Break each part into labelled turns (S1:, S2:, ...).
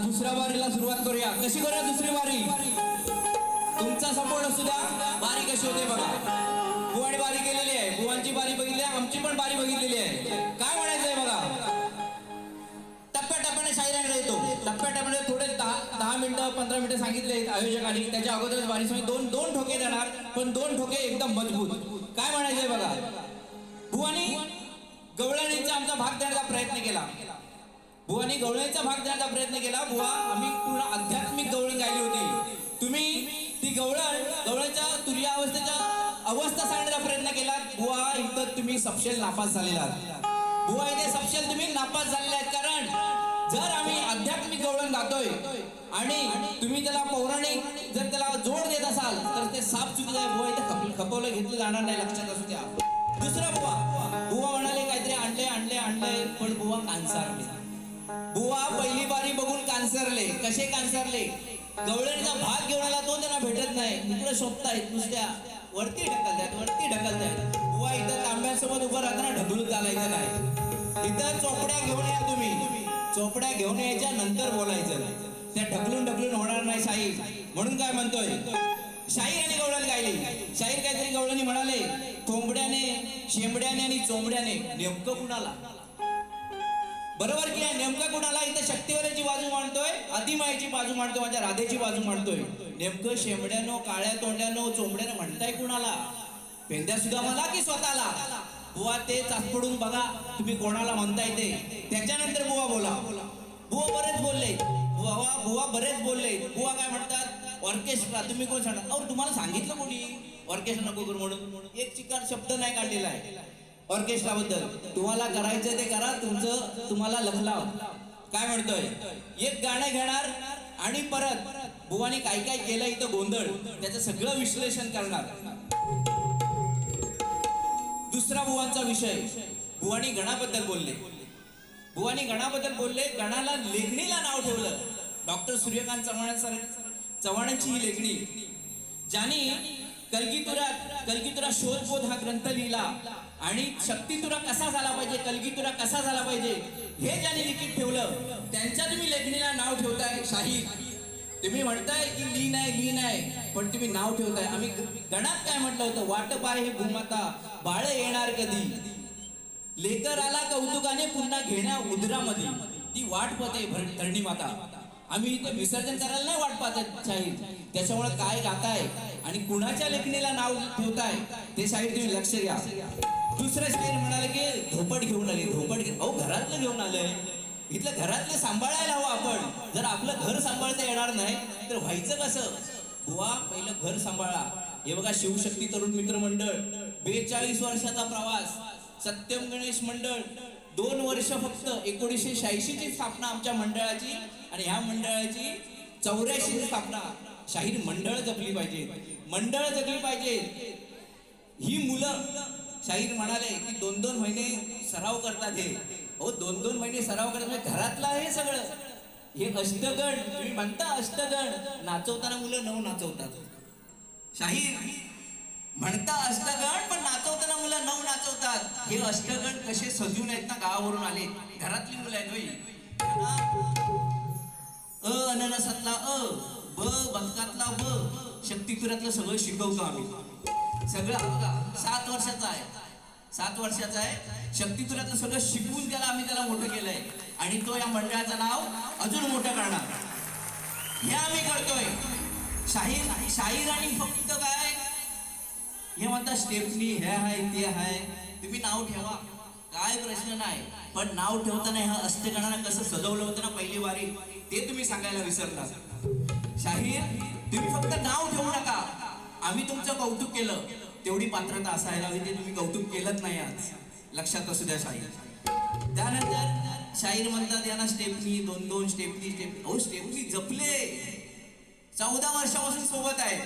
S1: दुसऱ्या वारीला सुरुवात करूया. कशी करूया दुसरी वारी? तुमचा सपोर्ट असू द्या. वारी कशी होते बघा. बुवानी वारी केलेली आहे, बुवांची वारी बघितली आहे, आमची पण वारी बघितलेली आहे. काय म्हणायचंय बघा, टप्प्याटप्प्याने शाहिरांकडे येतो. टप्प्याटप्प्याने थोडे 10 मिनिटं 15 मिनिटं सांगितले आयोजकांनी. त्याच्या अगोदर वारी समोर दोन ठोके देणार, पण 2 ठोके एकदम मजबूत. काय म्हणायचंय बघा, बुवानी गवळणीचा आमचा भाग देण्याचा प्रयत्न केला. बुवानी गवळणीचा भाग देण्याचा प्रयत्न केला. बुवा आम्ही पूर्ण आध्यात्मिक गवळण गायली होती. तुम्ही ती गवळणीच्या तुर्या अवस्था सांगण्याचा प्रयत्न केला. बुवा इथं तुम्ही सपशेल नापास झालेला आहात. बुवा इथे सपशेल तुम्ही नापास झालेले आहेत. कारण जर आम्ही आध्यात्मिक गवळण गातोय आणि तुम्ही त्याला पौराणिक जर त्याला जोड देत असाल तर ते साफ चुकीचं आहे. बुवा इथे खपवलं घेतलं जाणार नाही, लक्षात असू द्या. दुसरा बुवा म्हणाले काहीतरी आणले पण बुवा कांसारले. बुवा पहिली बारी बघून कांसरले. कसे कांसरले? गवळणीचा भाग घेऊन आला तो त्यांना भेटत नाही. इकडे शोधतायत, नुसत्या वरती ढकलतायत. बुवा इथं तांब्यासोबत उभं राहताना ढकलून चालायचं नाही. इथं चोपड्या घेऊन या तुम्ही. चोपड्या घेऊन यायच्या नंतर बोलायचं. त्या ढकलून होणार नाही शाहीर. म्हणून काय म्हणतोय, शाहीर आणि गवळण गायली. शाहीर काहीतरी गवळणी म्हणाले, कोंबड्याने, शेंबड्याने आणि चोंबड्याने नेमकं कुणाला? बरोबर की आहे? नेमकं कुणाला? इथं शक्तीवराची बाजू मांडतोय, आदिमायेची बाजू मांडतोय, माझ्या राधेची बाजू मांडतोय. नेमकं शेंबड्यानो, काळ्या तोंड्यानो, चोंबड्यानो म्हणताय कुणाला? पेंद्या सुद्धा मला की स्वतःला? बुवा ते चाचपडून बघा तुम्ही कोणाला म्हणताय ते. त्याच्यानंतर बुवा बोला. बुवा बरेच बोलले. बुवा बरेच बोलले. बुवा काय म्हणतात, ऑर्केस्ट्रा. तुम्ही कोण सांगा? अहो तुम्हाला सांगितलं कोणी ऑर्केस्ट्रा नको करू म्हणून? एक चिकार शब्द नाही काढलेला आहे ऑर्केस्ट्रा बद्दल. तुम्हाला करायचं ते करा, तुम्हाला लखलाव. काय म्हणतोय, एक गाणं घेणार आणि परत बुवानी काय काय केलं इथं गोंधळ, त्याचं सगळं विश्लेषण करणार. दुसरा बुवांचा विषय, बुवानी गणाबद्दल बोलले. गणाला लेखणीला नाव ठेवलं. डॉक्टर सूर्यकांत चव्हाणांची ही लेखणी, ज्यांनी कलगीतुरा शोधबोध हा ग्रंथ लिहिला आणि शक्तितुरा कसा झाला पाहिजे, कलगीतुरा कसा झाला पाहिजे हे ज्यांनी लिखित ठेवलं, त्यांच्या तुम्ही लेखणीला नाव ठेवताय शाहीर. तुम्ही म्हणताय की लीन आहे, पण तुम्ही नाव ठेवताय. आम्ही गणात काय म्हटलं होतं, वाट पाय हे भूमाता, बाळ येणार कधी. लेकर आला कौतुकाने पुन्हा घेण्या उदरामध्ये, ती वाट पाहते धरणी माता. आम्ही इथे विसर्जन करायला नाही वाट पाहत शाहीर. त्याच्यामुळे काय गाताय आणि कुणाच्या लेखणीला नाव ठेवताय ते शाहीर तुम्ही लक्ष द्या. दुसरं शाहीर म्हणाले की धोपट घेऊन आले. धोपट अहो घरातलं घेऊन आलंय, इथलं घरातलं सांभाळायला हवं आपण. जर आपलं घर सांभाळता येणार नाही तर व्हायचं कसं? बुवा पहिलं घर सांभाळा. हे बघा शिवशक्ती तरुण मित्र मंडळ 42 वर्षाचा प्रवास. सत्यम गणेश मंडळ 2 वर्ष फक्त. 1986 ची स्थापना आमच्या मंडळाची आणि ह्या मंडळाची 84 ची स्थापना. शाहीर मंडळ जपली पाहिजे, मंडळ जगली पाहिजे. ही मुलं शाहीर म्हणाले की 2-2 महिने सराव करतात. हे हो 2-2 महिने सराव करतात म्हणजे घरातलं आहे सगळं. हे अष्टगण तुम्ही म्हणता, अष्टगण नाचवताना मुलं 9 नाचवतात. शाहीर म्हणता अष्टगण पण नाचवताना मुलं 9 नाचवतात. हे अष्टगण कसे सजून आहेत ना, गावावरून आले, घरातली मुलं आहेत होई. अननसातला ब, बदकातला ब, शक्तिपुरातलं सगळं शिकवतो आम्ही. सगळं 7 वर्षाचा आहे, 7 वर्षाचा आहे. शक्तिपुरातलं सगळं शिकवून आम्ही त्याला मोठं केलंय आणि तो या मंडळाचं नाव अजून मोठं करणार हे आम्ही करतोय. शाहीर आणि फक्त काय हे म्हणतात स्टेपनी हे आहे ते आहे. तुम्ही नाव ठेवा, काय प्रश्न नाही, पण नाव ठेवताना ह्या अष्टगणांना कसं सजवलं होतं ना पहिली वारी ते तुम्ही सांगायला विसरता. शाहीर तुम्ही फक्त नाव ठेवू नका. आम्ही तुमचं कौतुक केलं, तेवढी पात्रता असायला हवी, ते तुम्ही कौतुक केलंच नाही. आज लक्षात असू द्या शाहीर. त्यानंतर शाहीर म्हणतात यांना स्टेपनी 2-2 स्टेपनी. अहो स्टेपनी जपले, 14 वर्षापासून सोबत आहे.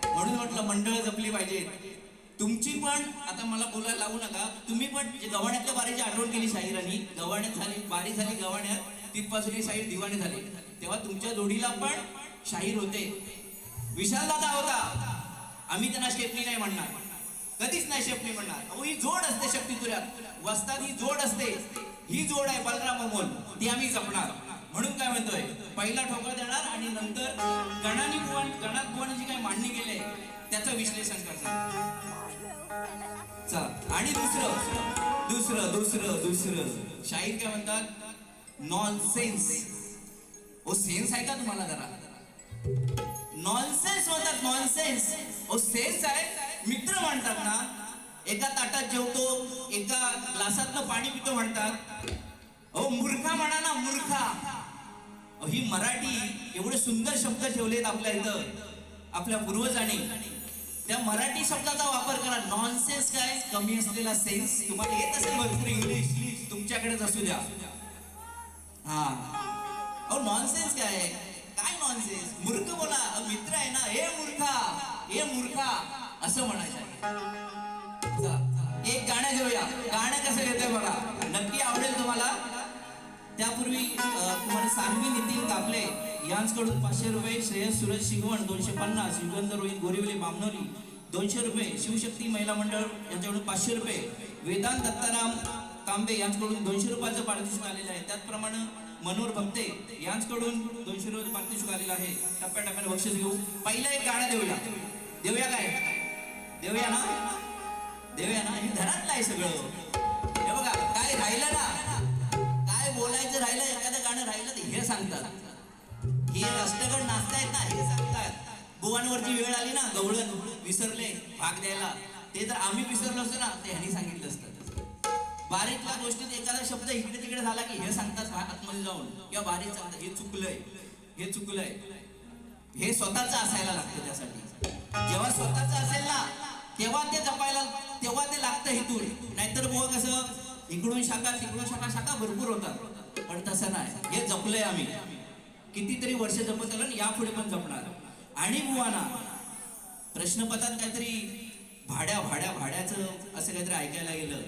S1: म्हणून म्हटलं मंडळ जपली पाहिजे. तुमची पण आता मला बोलायला लावू नका. तुम्ही पण जे गव्हाण्यातल्या बारीची आठवण केली शाहिरांनी, गव्हाण्यात झाली बारी झाली गव्हाण्यात, तिथपासून हे शाहीर दिवाने झाले. तेव्हा तुमच्या जोडीला पण शाहीर होते, विशाल दादा होता. आम्ही त्यांना स्टेपनी नाही म्हणणार, कधीच नाही स्टेपनी म्हणणार. अहो ही जोड असते शक्तिपुरात, वस्ताद ही जोड असते. ही जोड आहे बलराम अमोल, ती आम्ही जपणार. म्हणून काय म्हणतोय, पहिला ठोका देणार आणि नंतर गणात बुवाने जी काही मांडणी केली त्याचं विश्लेषण करतात. चला आणि दुसरं शाहीर काय म्हणतात, नॉनसेन्स. ओ सेन्स आहे का तुम्हाला जरा? नॉनसेन्स म्हणतात, नॉनसेन्स. ओ सेन्स आहे. मित्र म्हणतात ना, एका ताटात जेवतो, एका ग्लासातनं पाणी पितो म्हणतात. अहो मूर्खा म्हणा ना, मूर्खा. ही मराठी एवढे सुंदर शब्द ठेवलेत आपल्या इथं आपल्या पूर्वजांनी. त्या मराठी शब्दाचा वापर करा. नॉनसेन्स काय, कमी असलेला सेन्स. तुम्हाला येत असेल भरपूर इंग्लिश, तुमच्याकडेच असू द्या. हा अहो नॉनसेन्स काय, काय नॉनसेन्स? मूर्ख बोला. मित्र आहे ना, हे मूर्खा असं म्हणायचं. एक गाणं घेऊया. गाणं कसं घेतोय बघा, नक्की आवडेल तुम्हाला. त्यापूर्वी तुम्हाला सान्वी नितीन कापले यांच्याकडून 500 रुपये, श्रेयस सूरज शिगवण 250, युगंधर रोहित गोरिवले बामनोली 200 रुपये, शिवशक्ती महिला मंडळ यांच्याकडून 500 रुपये, वेदांत दत्ताराम तांबे यांच्याकडून 200 रुपयाचं पारितोषिक आलेलं आहे. त्याचप्रमाणे मनोहर भक्ते यांच्याकडून 200 रुपये पारितोषिक आलेलं आहे. टप्प्याटप्प्याने बक्षीस घेऊ. पहिलं एक गाणं देऊया काय? देऊया ना. हे घरातलं आहे सगळं. हे बघा काय राहिलं ना, काय बोलायचं राहिलं, एखादं गाणं राहिलं तर हे सांगतात. हे अष्टगण नाचतायत ना, हे सांगतात. बुवांवरची वेळ आली ना, गवळण विसरले भाग द्यायला, ते जर आम्ही विसरलो असतो ना ते ह्यांनी सांगितलं असतं. बारीकल्या गोष्टीत एखादा शब्द इकडे तिकडे झाला की हे सांगतात आतमध्ये जाऊन, किंवा बारीक सांगतात हे चुकलंय. हे स्वतःच असायला लागतं. त्यासाठी जेव्हा स्वतःच असेल ना तेव्हा ते जपायला, तेव्हा ते लागतं इथून. नाहीतर बुवा कसं इकडून शाखा तिकडून शाखा भरपूर होतात. पण तसं नाही, हे जपलंय आम्ही. कितीतरी वर्ष जपत आलं, यापुढे पण जपणार. आणि बुवाना प्रश्नपत्रात काहीतरी भाड्याचं असं काहीतरी ऐकायला गेलं.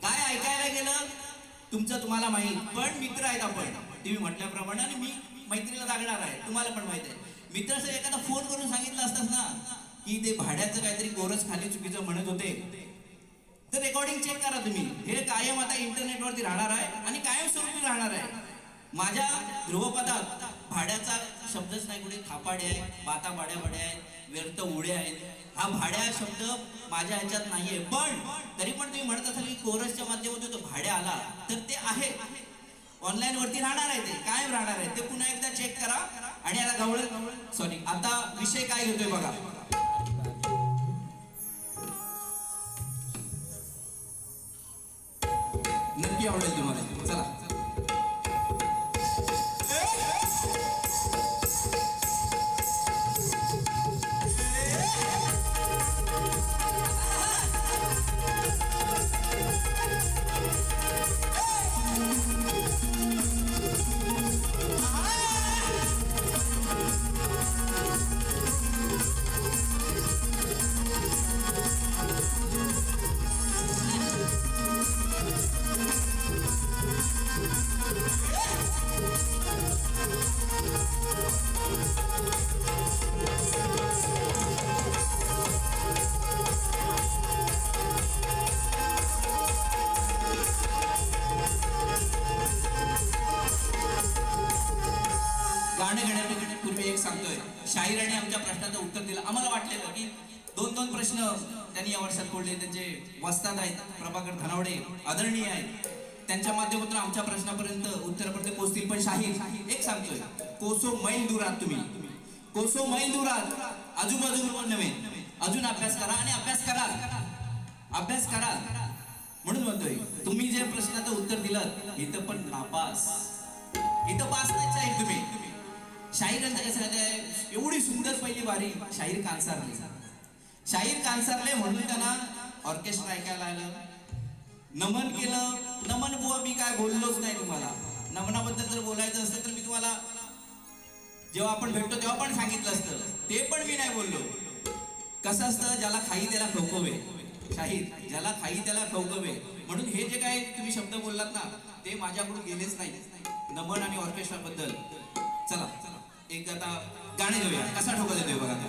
S1: काय ऐकायला गेलं तुमचं तुम्हाला माहीत, पण मित्र आहेत आपण तुम्ही म्हटल्याप्रमाणे, आणि मी मैत्रीला लागणार आहे, तुम्हाला पण माहित आहे. मित्र असं एखादा फोन करून सांगितलं असतात ना की ते भाड्याचं काहीतरी गोरज खाली चुकीचं म्हणत होते, तर रेकॉर्डिंग चेक करा तुम्ही. हे कायम आता इंटरनेटवरती राहणार आहे आणि कायम स्वरूपी राहणार आहे.
S2: माझ्या ध्रुवपदात भाड्याचा शब्दच नाही, कुठे थापाडे आहे, बाता भाड्या आहे, व्यर्थ उडे आहेत. हा भाड्या शब्द माझ्या ह्याच्यात नाहीये. पण तरी पण तुम्ही म्हणत असाल की कोरसच्या माध्यमातून तो भाड्या आला, तर ते आहे ऑनलाईन वरती राहणार आहे, ते कायम राहणार आहे. ते पुन्हा एकदा चेक करा. आणि आता आता विषय काय घेतोय बघा.
S1: नक्की आवडेल तुम्हाला. चला.
S2: गाणं घेण्यापूर्वी एक सांगतोय, शाहीराने आमच्या प्रश्नाचं उत्तर दिलं. आम्हाला वाटलेलं की दोन प्रश्न त्यांनी या वर्षात बोलले. त्यांचे वस्ताद आहेत प्रभाकर धनावडे, आदरणीय आहेत, त्यांच्या माध्यमातून आमच्या प्रश्नापर्यंत उत्तरापर्यंत पोहोचतील. पण शाहीर एक सांगतोय, कोसो मैल दुरात, तुम्ही कोसो मैल दुरात, आजूबाजूला नव्हे, अजून अभ्यास करा आणि अभ्यास करा. म्हणून म्हणतोय, तुम्ही जे प्रश्नाचं उत्तर दिलं इथं पण नापास, इथं पास नाहीच आहे तुम्ही. शाहीरांचं कसं आहे, एवढी सुंदर पहिली बारी शाहीर कांसारले म्हणून त्यांना ऑर्केस्ट्रा ऐकायला आलं, नमन केलं. नमन बुवा मी काय बोललोच नाही तुम्हाला. नमनाबद्दल जर बोलायचं असतं तर मी तुम्हाला जेव्हा आपण भेटतो तेव्हा पण सांगितलं असतं, ते पण मी नाही बोललो. कसं असतं, ज्याला खाई त्याला खवखवे, शाहीर ज्याला खाई त्याला खवखवे. म्हणून हे जे काय तुम्ही शब्द बोललात ना, ते माझ्याकडून गेलेच नाही नमन आणि ऑर्केस्ट्रा बद्दल. चला एक आता गाणे घेऊया. कसा ठोका देतोय बघा ते.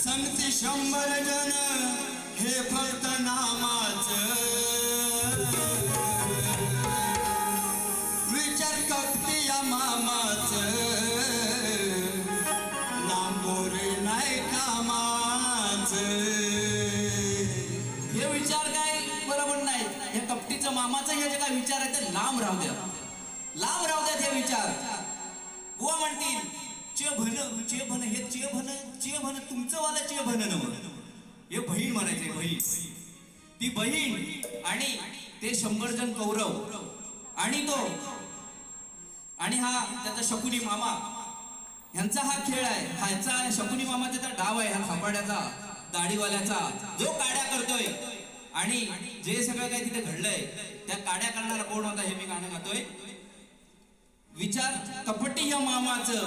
S3: संगती 100 जण, हे फक्त नामाचं. विचार कपटी या मामाचं, लांबोरे नाही कामाचं.
S2: हे विचार काय बरोबर नाही. हे कपटीचं मामाचं हे जे काय विचार आहे ते लांब राहू द्या, लांब राहू द्या हे विचार. बुवा म्हणतील चेभन हे चेभन तुमचं वाला चेभन नव्हतं, हे बहीण म्हणायचे, बहीण. ती बहीण आणि ते 100 जण कौरव आणि तो आणि हा त्याचा शकुनी मामा, ह्यांचा हा खेळ आहे. ह्याचा शकुनी मामाचा डाव आहे, हा थापाड्याचा दाढीवाल्याचा, जो काड्या करतोय. आणि जे सगळं काही तिथे घडलंय त्या काड्या करणारा कोण होता हे मी गाणं गातोय. विचार कपटी या मामाचं,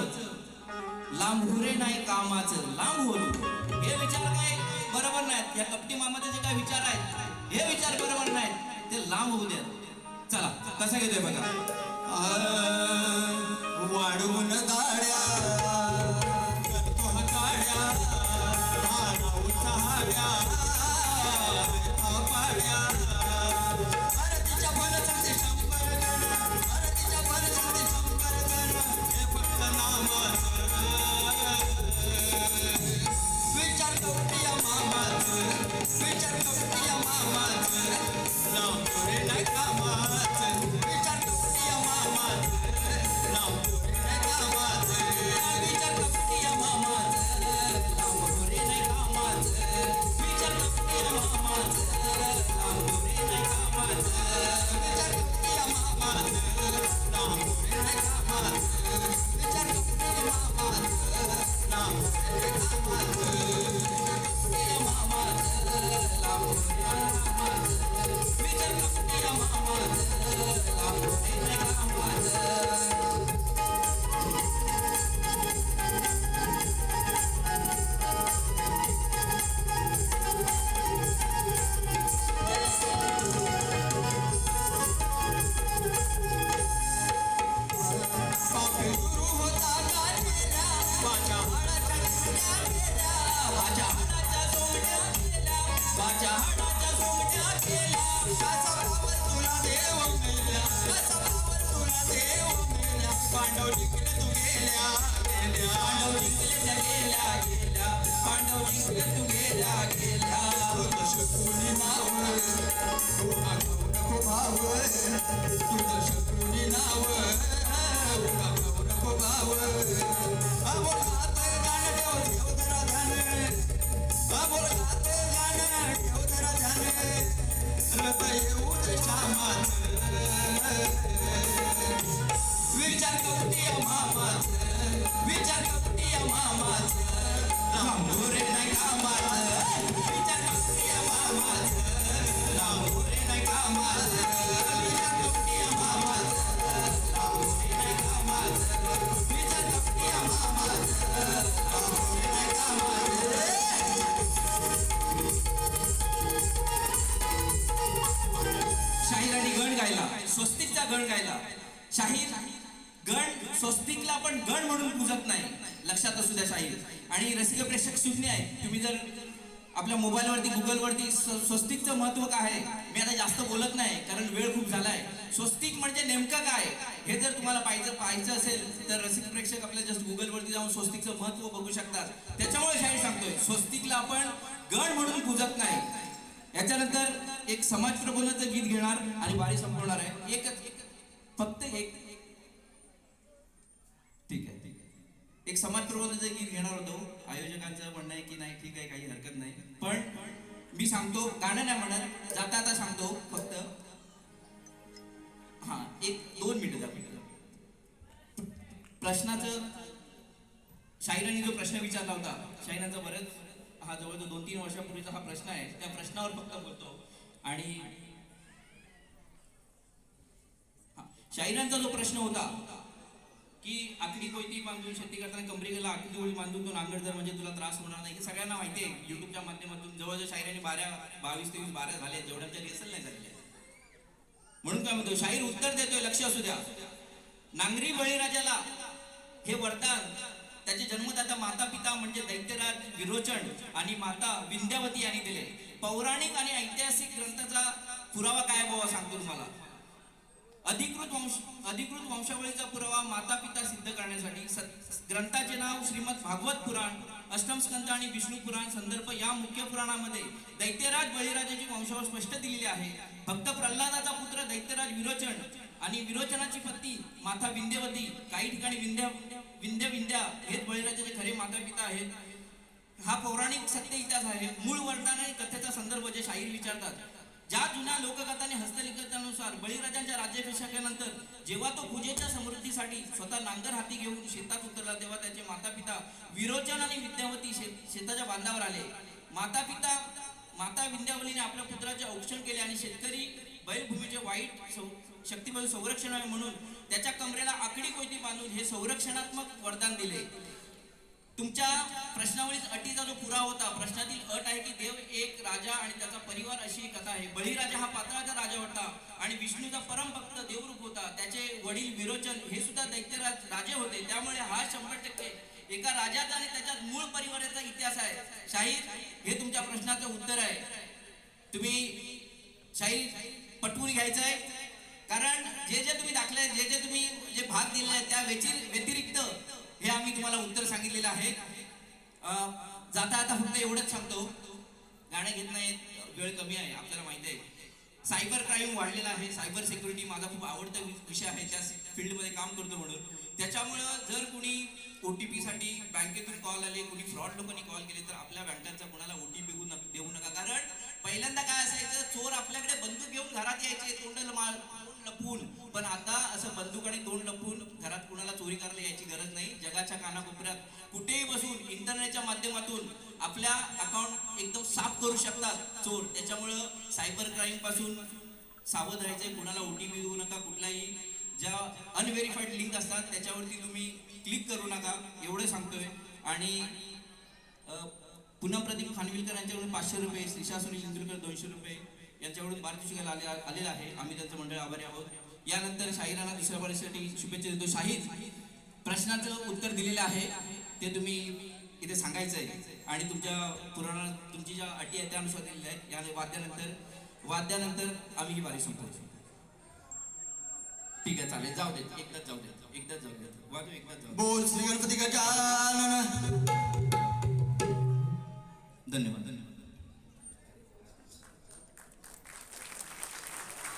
S2: लांबुरे नाही कामाचं. लांब होऊ हे विचार काय बरोबर नाहीत. या कपटी मामाचे जे काय विचार आहेत हे विचार बरोबर नाहीत, ते लांब होऊ द्या. चला कसं घेतोय बघा.
S3: वाढवून गाड्या करतो हा गाड्या, नाऊचा हाड्या थापाड्या. अरे तिच्या बल सांगते 100 जण, अरे तिच्या बल सांगते 100 जण, हे फक्त नामाचं. विचार कपटी या मामाचं, विचार कपटी या मामाचं, विचार कवटी मामाच विचार कवटी मामाच लांबोरे नाही कामाच विचार कवटी मामाच लांबोरे नाही कामाच विचार कवटी मामाच लांबोरे नाही कामाच विचार कवटी मामाच लांबोरे नाही कामाच
S2: शाहीरांनी गण गायला, स्वस्तिकचा गण गायला. शाहीर गण स्वस्तिकला पण गण म्हणून पूजत नाही, लक्षात असू द्या शाहीर. आणि रसिक प्रेक्षक सुज्ञ आहे, तुम्ही जर आपल्या मोबाईलवरती गुगलवरती स्वस्तिकचं महत्व काय आहे, मी आता जास्त बोलत नाही कारण वेळ खूप झालाय. स्वस्तिक म्हणजे नेमकं काय हे जर तुम्हाला पाहायचं असेल तर रसिक प्रेक्षक आपल्या जस्ट गुगलवरती जाऊन स्वस्तिकचं महत्व बघू शकतात. त्याच्यामुळे शाहीर सांगतोय स्वस्तिकला आपण गण म्हणून पूजत नाही. याच्यानंतर एक समाज प्रबोधनाचं गीत घेणार आणि बारी संपवणार आहे. फक्त एक ठीक आहे एक समाज प्रबोधनाचं गीत घेणार होतो. आयोजकांचं म्हणणं आहे की नाही ठीक आहे काही हरकत नाही, पण मी सांगतो गाणं नाही म्हणत, जाता सांगतो फक्त. हा एक 2 मिनिटं प्रश्नाचं शाहिरांनी जो प्रश्न विचारला होता, शाहिरांचा बरेच हा जवळजवळ 2-3 वर्षापूर्वीचा हा प्रश्न आहे, त्या प्रश्नावर फक्त बोलतो. आणि शाहिरांचा जो प्रश्न होता की आकडी कोयती बांधून शेती करताना कमरेला आकडी गोळी बांधून तो नांगरधर म्हणजे तुला त्रास होणार नाही, हे सगळ्यांना माहिती आहे. युट्यूबच्या माध्यमातून जवळजवळ शाहिरांनी 22-23 बाऱ्या झाल्या, जेवढ्यांच्या रिहर्सल नाही झालेल्या. म्हणून काय म्हणतो शाहीर उत्तर देतोय, लक्ष असू द्या. नांगरी बळीराजाला हे वरदान त्याचे जन्मदाता माता पिता म्हणजे दैत्यराज विरोचन आणि माता विंध्यावती यांनी दिले. पौराणिक आणि ऐतिहासिक ग्रंथाचा पुरावा काय बाबा सांगतो तुम्हाला. अधिकृत वंशावळीचा पुरावा माता पिता सिद्ध करण्यासाठी ग्रंथाचे नाव श्रीमद भागवत पुराण, अष्टम स्कंद आणि विष्णू पुराण संदर्भ या मुख्य पुराणामध्ये दैत्यराज बळीराजाची वंशावळ स्पष्ट दिलेली आहे. भक्त प्रल्हादाचा पुत्र दैत्यराज विरोचन आणि विरोचनाची पत्नी माता विंध्यवती, काही ठिकाणी विंध्या हेच बळीराजाचे खरे माता पिता आहेत. हा पौराणिक सत्य इतिहास आहे. मूळ वरदान आणि कथेचा संदर्भ जे शाहीर विचारतात. ज्या जुन्या लोककथाने हस्तलिखितानुसार बळीराजांच्या राज्याभिषेकानंतर जेव्हा तो पूजेच्या समृद्धीसाठी स्वतः नांगर हाती घेऊन शेतात उतरला, तेव्हा त्याचे माता पिता विरोचन आणि विद्यावती शेताच्या बांधावर आले. माता विंध्यावलीने आपल्या पुत्राचे औक्षण केले आणि शेतकरी बैलभूमीचे वाईट शक्तीपासून संरक्षण आहे म्हणून त्याच्या कमरेला आकडी कोयती बांधून हे संरक्षणात्मक वरदान दिले. तुमच्या प्रश्नावळीत अटीचा जो पुरावा होता, प्रश्नातील अट आहे की देव एक राजा आणि त्याचा परिवार अशी ही कथा आहे. बळीराजा हा पाताळाचा राजा होता आणि विष्णूचा परमभक्त देवरूप होता. त्याचे वडील विरोचन हे सुद्धा दैत्यराज राजे होते. त्यामुळे हा 100% एका राजाचा आणि त्याच्या मूळ परिवाराचा इतिहास आहे. शाहीर हे तुमच्या प्रश्नाचं उत्तर आहे. तुम्ही शाहीर पटवून घ्यायचं आहे, कारण जे तुम्ही दाखले जे तुम्ही जे भाग दिले आहेत त्या व्यतिरिक्त हे आम्ही तुम्हाला उत्तर सांगितलेलं आहे. जाता आता फक्त एवढंच सांगतो, गाणं घेत नाही, वेळ कमी आहे, आपल्याला माहिती आहे. सायबर क्राईम वाढलेला आहे. सायबर सिक्युरिटी माझा खूप आवडता विषय आहे, त्या फील्डमध्ये काम करतो म्हणून. त्याच्यामुळं जर कुणी OTP साठी बँकेतून कॉल आले, कुणी फ्रॉड लोकांनी कॉल केले तर आपल्या बँकांचा कोणाला OTP देऊ नका. कारण पहिल्यांदा काय असायचं, चोर आपल्याकडे बंदूक घेऊन घरात यायचे तोंड लपून, पण आता असं बंदूक आणि तोंड लपून घरात कुणाला चोरी करायला यायची गरज नाही. जगाच्या कानाकोपऱ्यात कुठेही बसून इंटरनेटच्या माध्यमातून आपल्या अकाउंट एकदम साफ करू शकतात चोर. त्याच्यामुळं सायबर क्राईम पासून सावध राहायचंय. कुणाला OTP देऊ नका. कुठलाही ज्या अनव्हेरिफाईड लिंक असतात त्याच्यावरती तुम्ही क्लिक करू नका, एवढं सांगतोय. आणि पुन्हा प्रदीप खानविलकर यांच्याकडून 500 रुपये, श्रीशा सुनील इंदुरकर 200 रुपये यांच्याकडून पारितोषिक आलेलं आहे. आम्ही त्यांचं मंडळ आभारी आहोत. यानंतर शाहिरांना दुसऱ्या वर्षासाठी शुभेच्छा देतो. शाहीर प्रश्नाचं उत्तर दिलेलं आहे ते तुम्ही इथे सांगायचं आहे आणि तुमच्या पुराणात तुमची ज्या अटी आहेत त्यानुसार दिलेल्या आहेत. या वाद्यानंतर आम्ही ही बारी संपवतो. ठीक आहे, चालेल, जाऊ देत, एकदाच जाऊ देत वाजू, एकदाच जाऊ.
S3: बोल श्री गणपती गजानन.
S2: धन्यवाद.